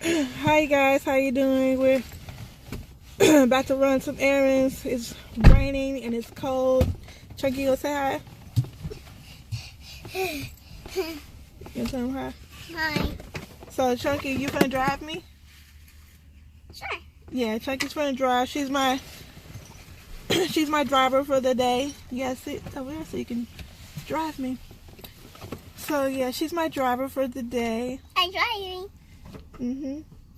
Hi guys, how you doing? We're about to run some errands. It's raining and it's cold. Chunky, you gonna say hi? You gonna tell him hi? Hi. So Chunky, you gonna drive me? Sure. Yeah, Chunky's gonna drive. She's my she's my driver for the day. You gotta sit over there so you can drive me. So yeah, she's my driver for the day. I'm driving. That's in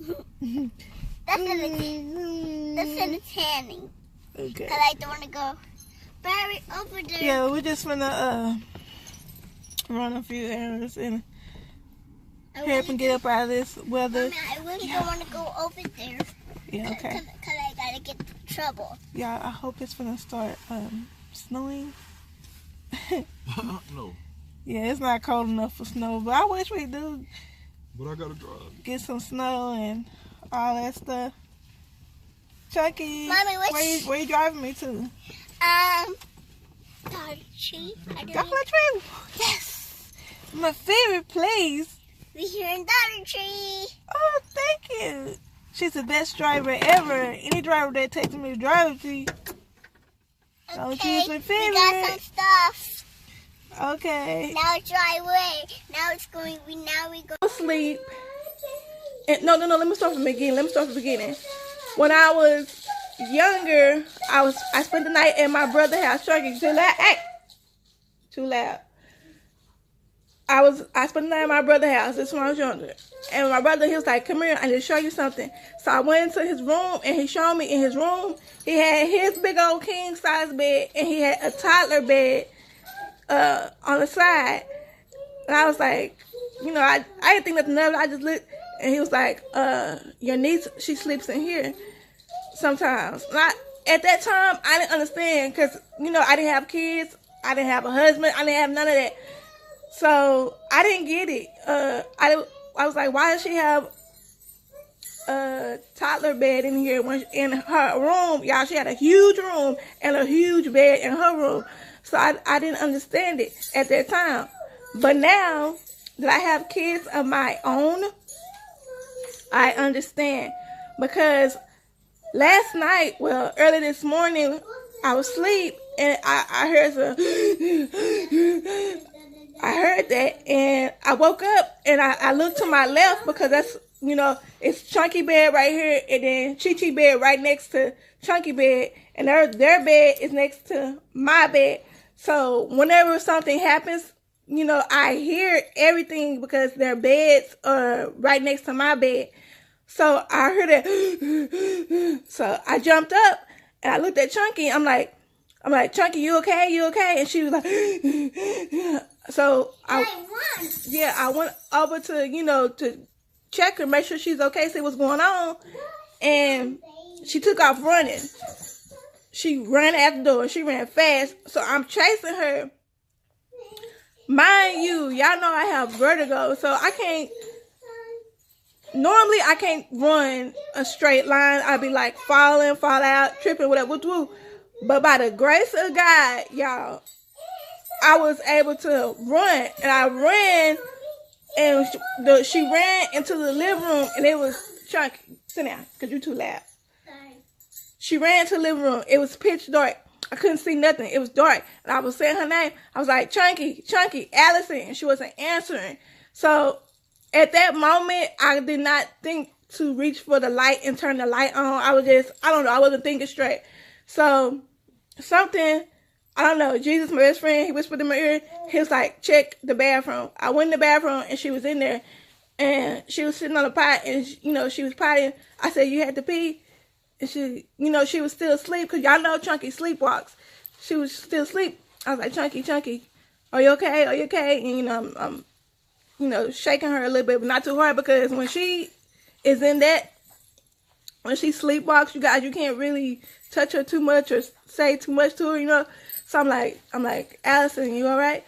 the tanning. Okay. Because I don't want to go very over there. Yeah, we're just gonna run a few errands and hurry up and get up out of this weather. Mommy, I really don't want to go over there. Yeah, okay. Because I gotta get in trouble. Yeah, I hope it's gonna start snowing. No. Yeah, it's not cold enough for snow, but I wish we do But I gotta drive. get some snow and all that stuff. Chucky, Mommy, where you driving me to? Dollar Tree. Dollar Tree? Yes. My favorite place. We're here in Dollar Tree. Oh, thank you. She's the best driver ever. Any driver that takes me to Dollar Tree. Don't choose my We got favorite. some stuff. Okay. Now it's dry away. Now it's going. Now we go. Sleep. And, no. Let me start from the beginning. When I was younger, I spent the night at my brother's house. Chucky, too loud. Hey, too loud. I spent the night at my brother's house. This is when I was younger. And my brother, he was like, "Come here, I need to show you something." So I went into his room, and he showed me in his room. He had his big old king size bed, and he had a toddler bed on the side. And I was like, I didn't think nothing of it. I just looked, and he was like, your niece, she sleeps in here sometimes. And at that time, I didn't understand because, I didn't have kids. I didn't have a husband. I didn't have none of that. So I didn't get it. I was like, why does she have a toddler bed in here when in her room? Y'all, she had a huge room and a huge bed in her room. So I didn't understand it at that time. But now that I have kids of my own, I understand. Because last night, early this morning, I was asleep and I heard that, and I woke up and I looked to my left because that's, it's Chunky bed right here, and then Chi bed right next to Chunky bed, and their bed is next to my bed. So whenever something happens, I hear everything because their beds are right next to my bed. So I heard it. So I jumped up and I looked at Chunky. I'm like, Chunky, you okay? You okay? And she was like, so I went over to, to check her, make sure she's okay, see what's going on. And she took off running. She ran out the door. She ran fast. So I'm chasing her. Mind you, y'all know I have vertigo, so normally I can't run a straight line. I'd be like fall out, tripping, whatever. But by the grace of God, y'all, I was able to run. And I ran, and she ran into the living room, and it was Chunky. Sit down, because you're too loud. She ran to the living room. It was pitch dark. I couldn't see nothing. It was dark. And I was saying her name. I was like, Chunky, Allison. And she wasn't answering. So at that moment, I did not think to reach for the light and turn the light on. I wasn't thinking straight. So something, I don't know, Jesus, my best friend, he whispered in my ear. He was like, check the bathroom. I went in the bathroom, and she was in there. And she was sitting on the pot, and, she was potting. I said, you had to pee? And she, she was still asleep, because y'all know Chunky sleepwalks. She was still asleep. I was like, Chunky, are you okay? Are you okay? And, I'm shaking her a little bit, but not too hard, because when she is in that, when she sleepwalks, you guys, you can't really touch her too much or say too much to her, So I'm like, Allison, you all right?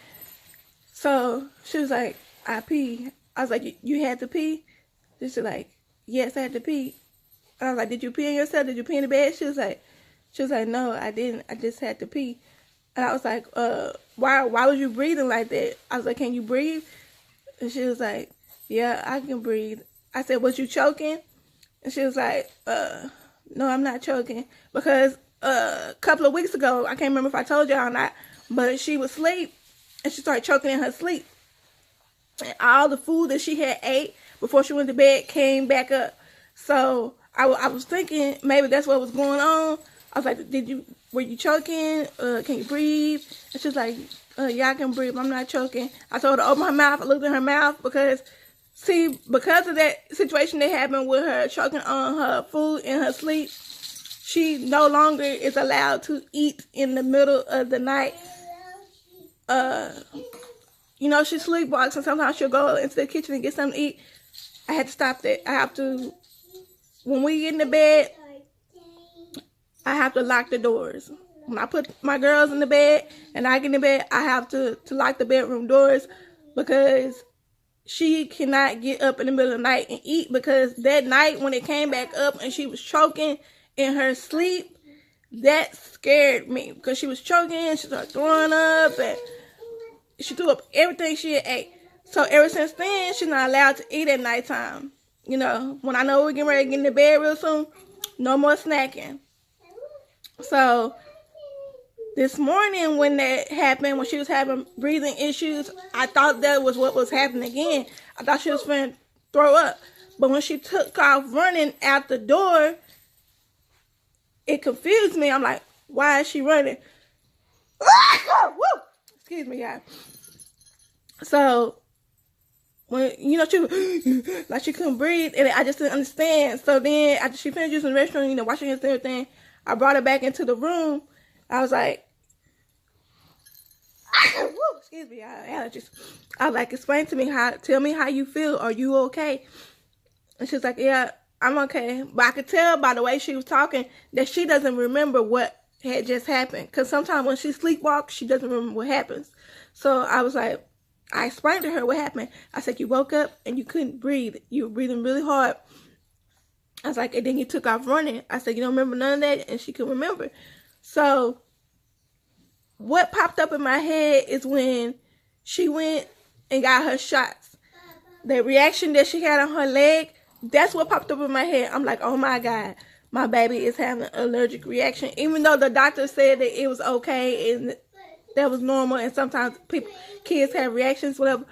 So she was like, I pee. I was like, you had to pee? She was like, yes, I had to pee. I was like, did you pee on yourself? Did you pee in the bed? She was like, no, I didn't. I just had to pee. And I was like, why was you breathing like that? I was like, can you breathe? And she was like, yeah, I can breathe. I said, was you choking? And she was like, no, I'm not choking. Because a couple of weeks ago, I can't remember if I told y'all or not, but she was asleep and she started choking in her sleep. And all the food that she had ate before she went to bed came back up. So I was thinking maybe that's what was going on. I was like, were you choking? Can you breathe? And she was like, yeah, I can breathe. I'm not choking. I told her to open her mouth. I looked in her mouth because of that situation that happened with her choking on her food in her sleep, she no longer is allowed to eat in the middle of the night. You know, she sleepwalks and sometimes she'll go into the kitchen and get something to eat. I had to stop that. I have to, when we get in the bed, I have to lock the doors. When I put my girls in the bed and I get in the bed, I have to lock the bedroom doors because she cannot get up in the middle of the night and eat, because that night when it came back up and she was choking in her sleep, that scared me because she was choking, she started throwing up, and she threw up everything she had ate. So ever since then, she's not allowed to eat at nighttime. You know, when I know we're getting ready to get in the bed real soon, no more snacking. So this morning when that happened, when she was having breathing issues, I thought that was what was happening again. I thought she was going to throw up. But when she took off running out the door, it confused me. I'm like, why is she running? Woo! Excuse me, guys. So, when, you know, she was, like she couldn't breathe, and I just didn't understand. So then, after she finished using the restroom, you know, washing hands and everything, I brought her back into the room. I was like, woo, excuse me, I had allergies. I was like, explain to me tell me how you feel. Are you okay? And she was like, yeah, I'm okay. But I could tell by the way she was talking that she doesn't remember what had just happened. Because sometimes when she sleepwalks, she doesn't remember what happens. So I was like, I explained to her what happened. I said, you woke up and you couldn't breathe. You were breathing really hard. I was like, and then you took off running. I said, you don't remember none of that? And she couldn't remember. So what popped up in my head is when she went and got her shots. The reaction that she had on her leg, that's what popped up in my head. I'm like, oh my God, my baby is having an allergic reaction. Even though the doctor said that it was okay and that was normal, and sometimes kids have reactions, whatever.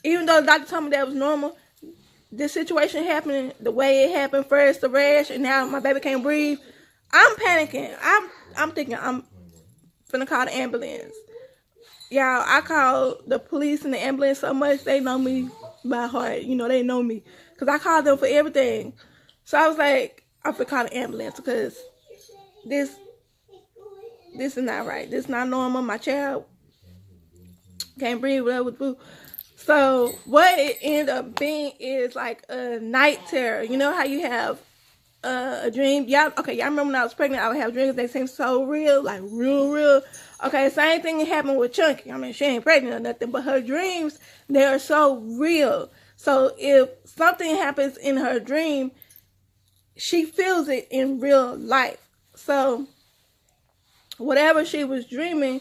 Even though the doctor told me that was normal, this situation happening the way it happened, first the rash, and now my baby can't breathe, I'm panicking. I'm thinking I'm finna call the ambulance. Y'all, I call the police and the ambulance so much, they know me by heart. You know, they know me. Because I call them for everything. So I was like, I'm finna call the ambulance because this is not right. This is not normal. My child can't breathe, whatever. So what it ended up being is like a night terror. You know how you have a dream? Y'all remember when I was pregnant, I would have dreams. They seem so real, like real. Okay, same thing happened with Chunky. I mean, she ain't pregnant or nothing, but her dreams, they are so real. So if something happens in her dream, she feels it in real life. So whatever she was dreaming,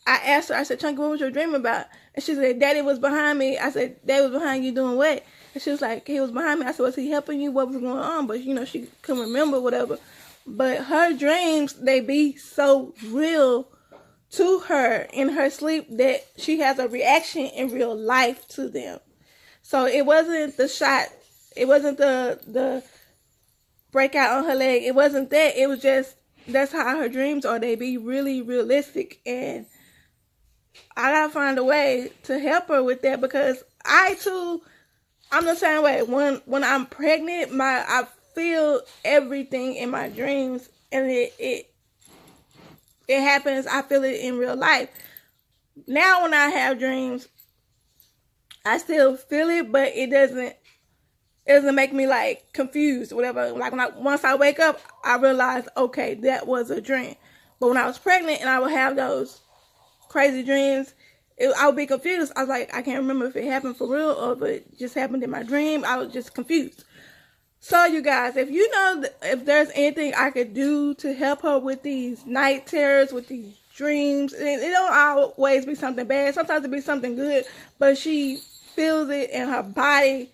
I asked her, I said, Chunky, what was your dream about? And she said, Daddy was behind me. I said, Daddy was behind you doing what? And she was like, he was behind me. I said, was he helping you? What was going on? But, you know, she couldn't remember, whatever. But her dreams, they be so real to her in her sleep that she has a reaction in real life to them. So it wasn't the shot. It wasn't the breakout on her leg. It wasn't that. It was just, that's how her dreams are. They be really realistic. And I gotta find a way to help her with that, because I'm the same way. When I'm pregnant, I feel everything in my dreams, and it happens. I feel it in real life. Now when I have dreams, I still feel it, but it doesn't make me like confused or whatever. Like once I wake up, I realize, okay, that was a dream. But when I was pregnant and I would have those crazy dreams, I would be confused. I was like, I can't remember if it happened for real or if it just happened in my dream. I was just confused. So you guys, if you know if there's anything I could do to help her with these night terrors, with these dreams, and it don't always be something bad. Sometimes it be something good, but she feels it in her body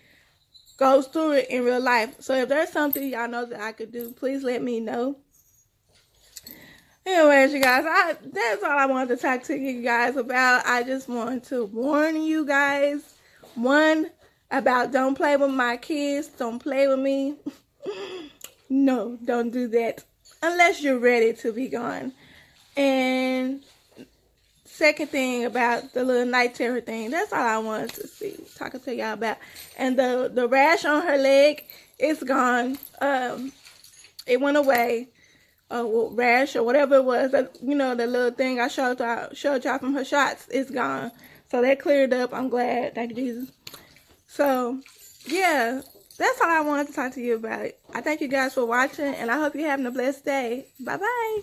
goes through it in real life. So if there's something y'all know that I could do, please let me know. Anyways, you guys, that's all I wanted to talk to you guys about. I just wanted to warn you guys. One, about don't play with my kids. Don't play with me. No, don't do that. Unless you're ready to be gone. And second thing about the little night terror thing. That's all I wanted to talking to y'all about. And the rash on her leg, it's gone. It went away. Rash or whatever it was, you know, the little thing I showed y'all from her shots, it's gone. So that cleared up. I'm glad. Thank you, Jesus. So, yeah, that's all I wanted to talk to you about. I thank you guys for watching, and I hope you're having a blessed day. Bye-bye.